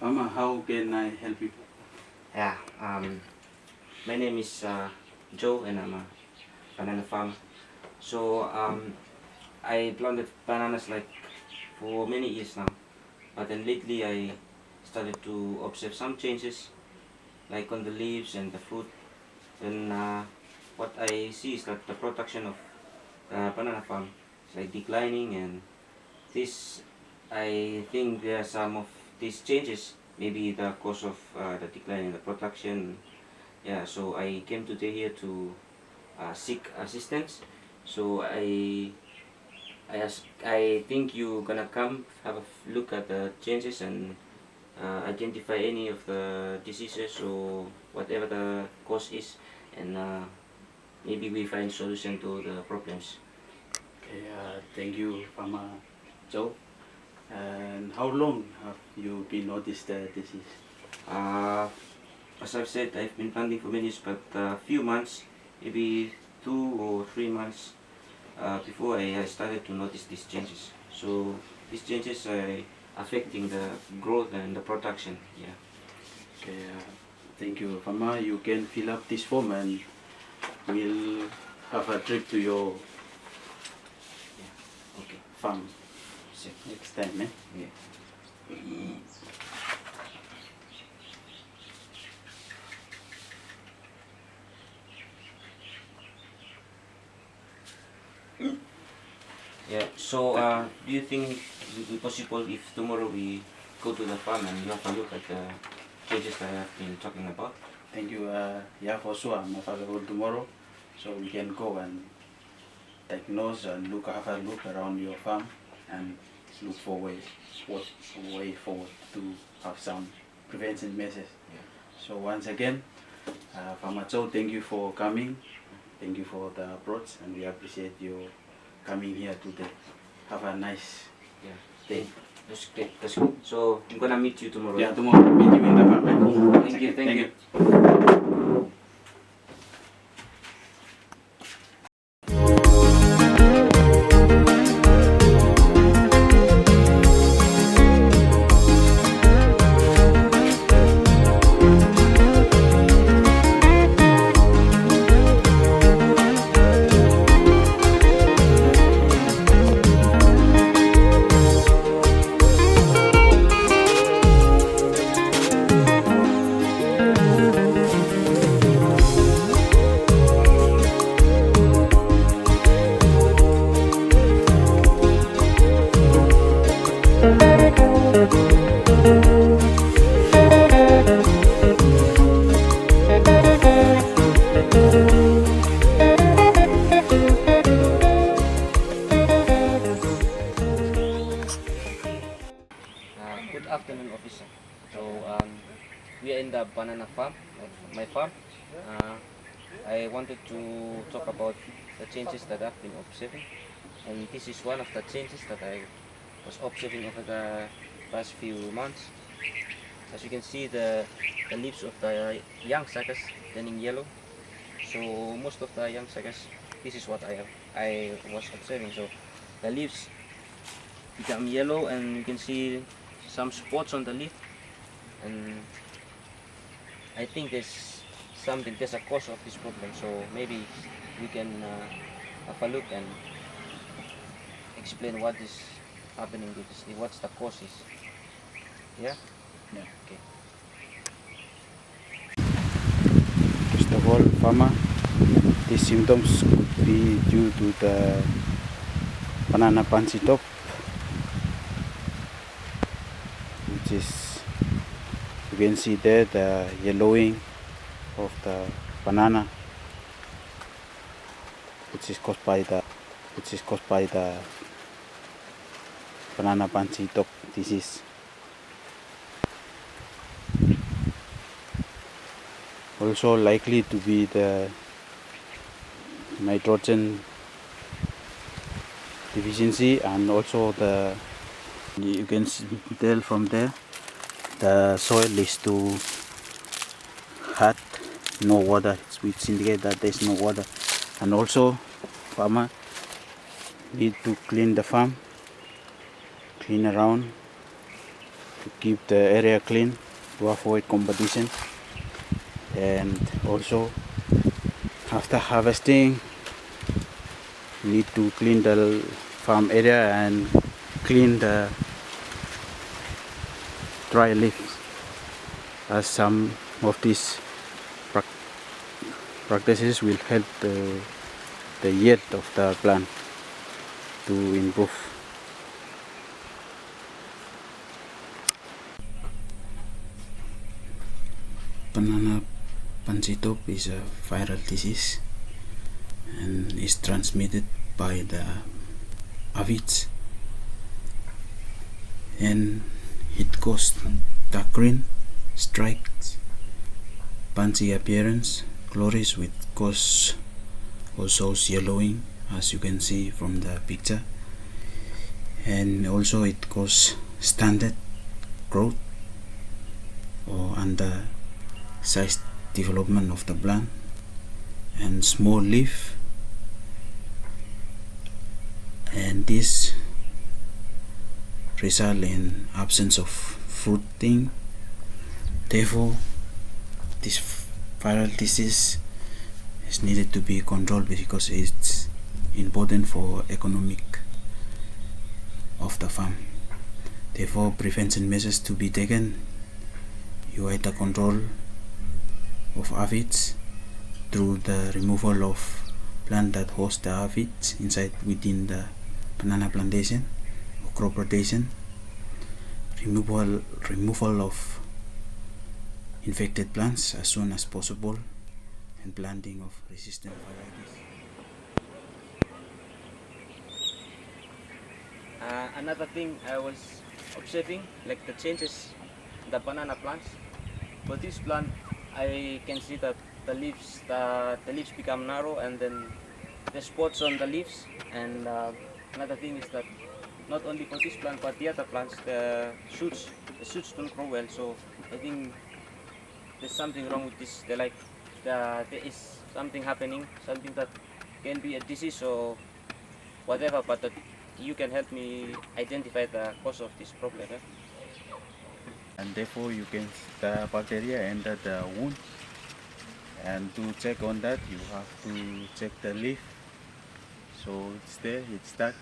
Mama, how can I help you? Yeah, my name is Joe and I'm a banana farmer. So I planted bananas like for many years now, but then lately I started to observe some changes like on the leaves and the fruit. Then what I see is that the production of banana farm is like declining, and this, I think there are some of these changes maybe the cause of the decline in the production. Yeah, so I came today here to seek assistance. So I think you're gonna come have a look at the changes and identify any of the diseases or whatever the cause is, and maybe we find solution to the problems. Okay, thank you, Farmer Joe. And how long have you been noticed the disease? As I've said, I've been planting for many years, but a few months, maybe 2 or 3 months before I started to notice these changes. So these changes are affecting the growth and the production. Yeah. Okay, thank you, Farmer. You can fill up this form and we'll have a trip to your Okay. farm So, next time. Eh? yeah. Yeah. So do you think it would be possible if tomorrow we go to the farm and you have a look at the changes that I have been talking about? Thank you. Yeah, for sure. I'm available tomorrow, so we can go and diagnose and have a look around your farm and look for way forward to have some prevention measures. Yeah. So once again, Farmer Joe, thank you for coming. Thank you for the approach, and we appreciate you coming here today. Have a nice day. That's great. That's good. So I'm gonna meet you tomorrow. Yeah, tomorrow. Meet you in the farm. Eh? Thank you. Thank you. Good afternoon, officer. So we are in the banana farm, my farm. I wanted to talk about the changes that I've been observing, and this is one of the changes that I was observing over the past few months. As you can see, the leaves of the young suckers turning yellow. So most of the young suckers, this is what I was observing. So the leaves become yellow, and you can see some spots on the leaf, and I think there's a cause of this problem. So maybe we can have a look and explain what is happening to this leaf, what's the cause is. Yeah? Yeah. Okay. First of all, Farmer, these symptoms could be due to the banana pansy top, which is, you can see there the yellowing of the banana, which is caused by the banana pansy top disease. Also likely to be the nitrogen deficiency, and also you can tell from there the soil is too hard, no water, which indicates that there is no water. And also farmer need to clean the farm clean around to keep the area clean to avoid competition. And also after harvesting, we need to clean the farm area and clean the dry leaves, as some of these practices will help the yield of the plant to improve. Banana punchy top is a viral disease and is transmitted by the aphids, and it causes dark green stripes, punchy appearance, chloride with cause also yellowing, as you can see from the picture, and also it causes stunted growth or undersized development of the plant and small leaf, and this result in absence of fruiting. Therefore, this viral disease is needed to be controlled because it's important for economic of the farm. Therefore, prevention measures to be taken. You either control of aphids through the removal of plant that host the aphids inside within the banana plantation or crop rotation, removal of infected plants as soon as possible, and planting of resistant varieties. Another thing I was observing, like the changes in the banana plants. For this plant, I can see that the leaves become narrow, and then the spots on the leaves. And another thing is that not only for this plant but the other plants, the shoots don't grow well. So I think there's something wrong with this. There is something happening, something that can be a disease or whatever, but that you can help me identify the cause of this problem. And therefore you can the bacteria enter the wound, and to check on that you have to check the leaf. So it's there, it's dark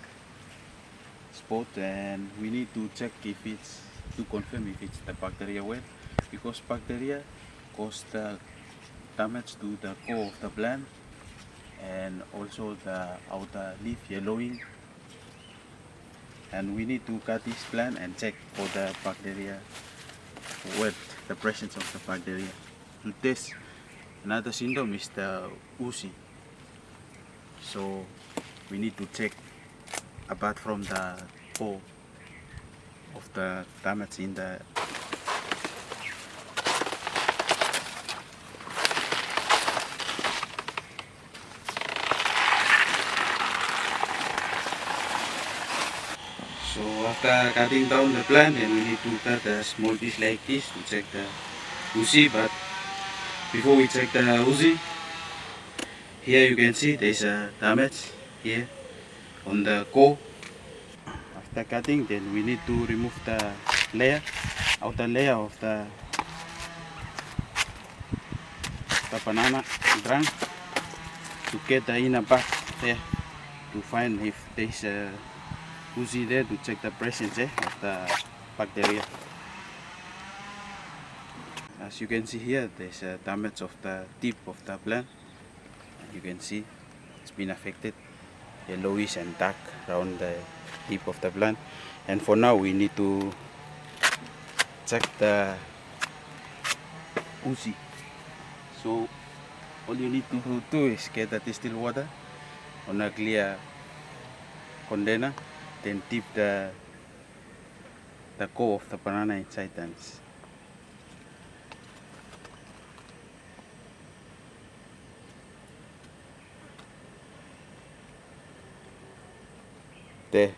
spot, and we need to check if it's to confirm if it's the bacteria well, because bacteria cause the damage to the core of the plant and also the outer leaf yellowing, and we need to cut this plant and check for the bacteria, with the presence of the bacteria. To test another symptom is the oozy. So we need to check apart from the core of the damage in the So after cutting down the plant, then we need to cut a small piece like this to check the oozy. But before we check the oozy, here you can see there is a damage here on the core. After cutting, then we need to remove the outer layer of the banana trunk to get the inner part there, to find if there is a oozy there, to check the presence of the bacteria. As you can see here, there's a damage of the tip of the plant. You can see it's been affected, yellowish and dark around the tip of the plant. And for now we need to check the oozy. So all you need to do is get a distilled water on a clear container, then dip the core of the banana inside, and there.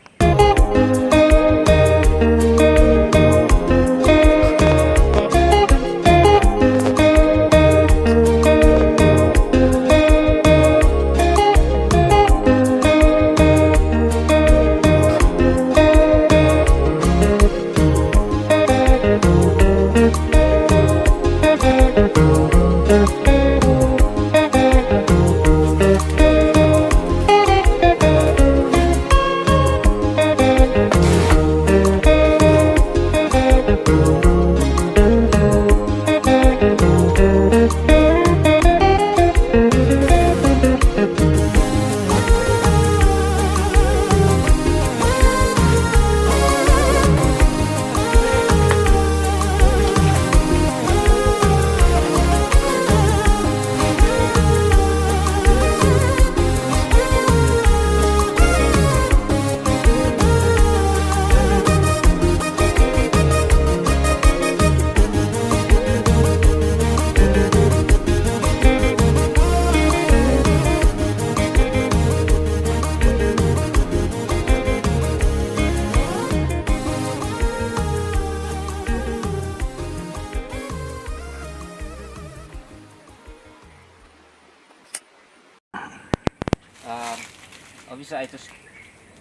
Obviously, I just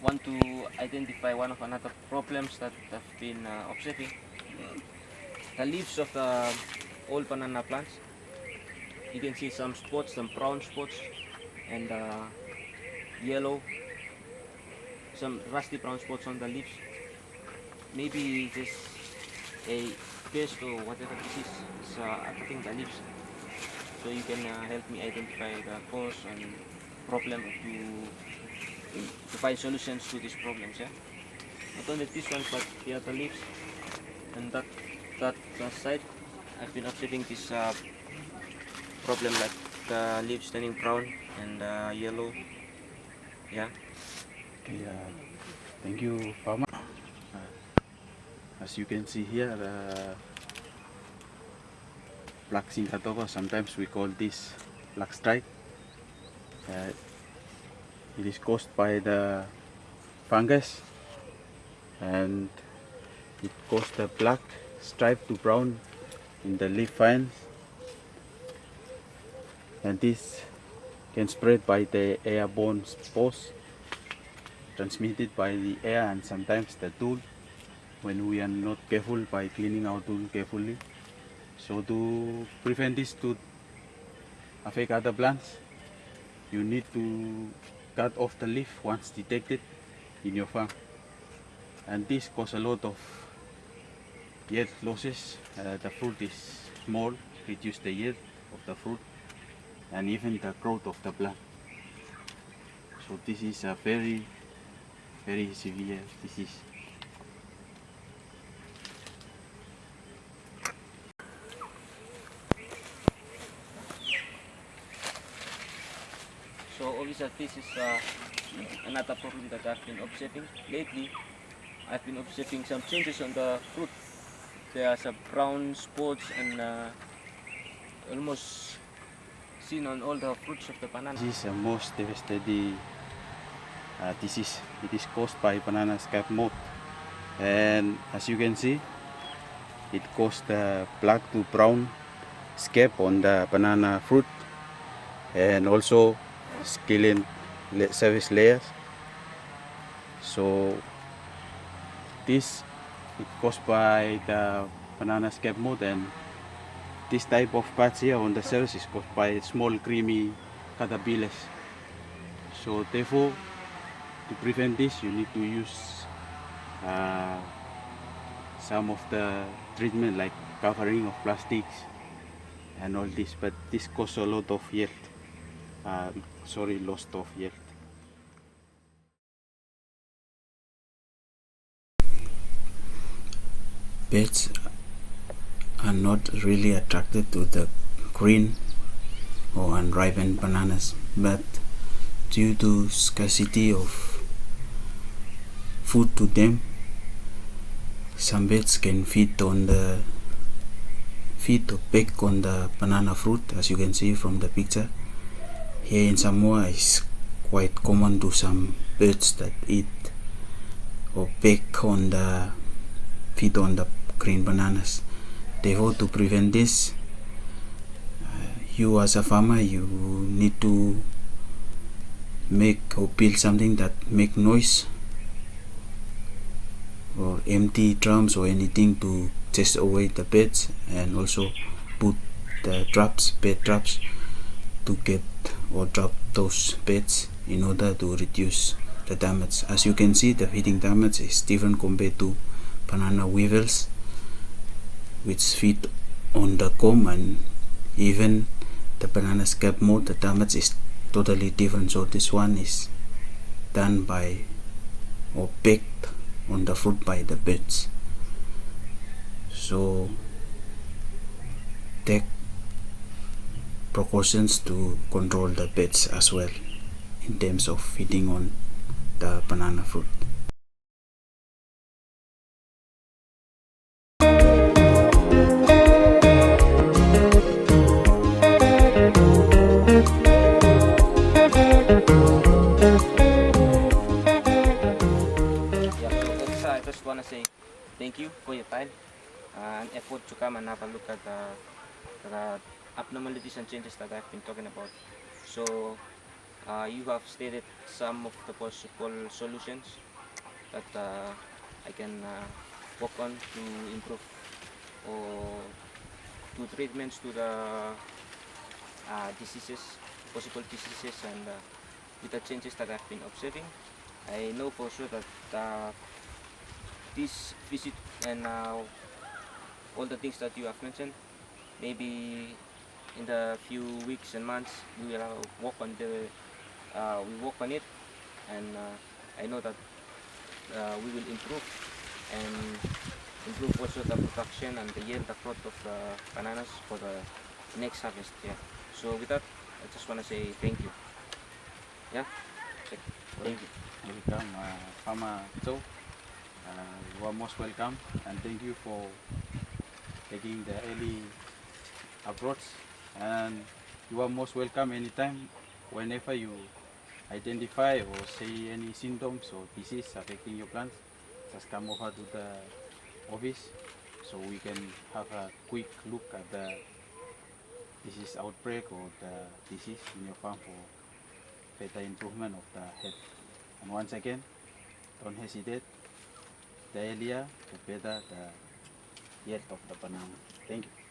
want to identify one of another problems that I've been observing. The leaves of the old banana plants. You can see some spots, some brown spots, and yellow, some rusty brown spots on the leaves. Maybe this a pest or whatever disease is attacking the leaves. So you can help me identify the cause and problem to find solutions to these problems. Yeah, not only this one but the other leaves and that side. I've been observing this problem like the leaves turning brown and yellow. Yeah. Yeah, thank you, farmer. As you can see here, black syncatoba, sometimes we call this black stripe. Uh, it is caused by the fungus, and it caused the black stripe to brown in the leaf vines, and this can spread by the airborne spores transmitted by the air and sometimes the tool when we are not careful by cleaning our tool carefully. So to prevent this to affect other plants, you need to cut off the leaf once detected in your farm, and this causes a lot of yield losses. The fruit is small, reduce the yield of the fruit and even the growth of the plant. So this is a very severe disease. So obviously this is another problem that I've been observing lately. I've been observing some changes on the fruit. There are some brown spots and almost seen on all the fruits of the banana. This is the most devastating disease. It is caused by banana scab moth, and as you can see, it caused the black to brown scab on the banana fruit and also scaling surface layers. So this is caused by the banana scab moth, and this type of patch here on the surface is caused by small creamy caterpillars. So therefore, to prevent this, you need to use some of the treatment like covering of plastics and all this, but this causes a lot of yield. Loss of yield. Birds are not really attracted to the green or unripened bananas, but due to scarcity of food to them, some birds can feed or peck on the banana fruit, as you can see from the picture. Here in Samoa, it's quite common to some birds that eat or peck on the feed on the green bananas. Therefore, to prevent this, you as a farmer, you need to make or build something that make noise, or empty drums or anything to chase away the birds, and also put the bed traps to get or drop those beds in order to reduce the damage. As you can see, the feeding damage is different compared to banana weevils, which feed on the comb, and even the banana scab moth, the damage is totally different. So this one is done by or pecked on the fruit by the birds. So take precautions to control the birds as well in terms of feeding on the banana fruit. I just want to say thank you for your time and effort to come and have a look at the abnormalities and changes that I've been talking about. So You have stated some of the possible solutions that I can work on to improve or do treatments to the diseases, possible diseases, and with the changes that I've been observing, I know for sure that this visit and all the things that you have mentioned, maybe in the few weeks and months we will work on it, and I know that we will improve and improve also the production and the yield, the growth of the bananas for the next harvest. Yeah. So with that, I just want to say thank you. Yeah. Thank you. Welcome, Farmer Joe. You are most welcome, and thank you for taking the early approach. And you are most welcome anytime, whenever you identify or see any symptoms or disease affecting your plants. Just come over to the office so we can have a quick look at the disease outbreak or the disease in your farm for better improvement of the health. And once again, don't hesitate. The earlier, the better the yield of the banana. Thank you.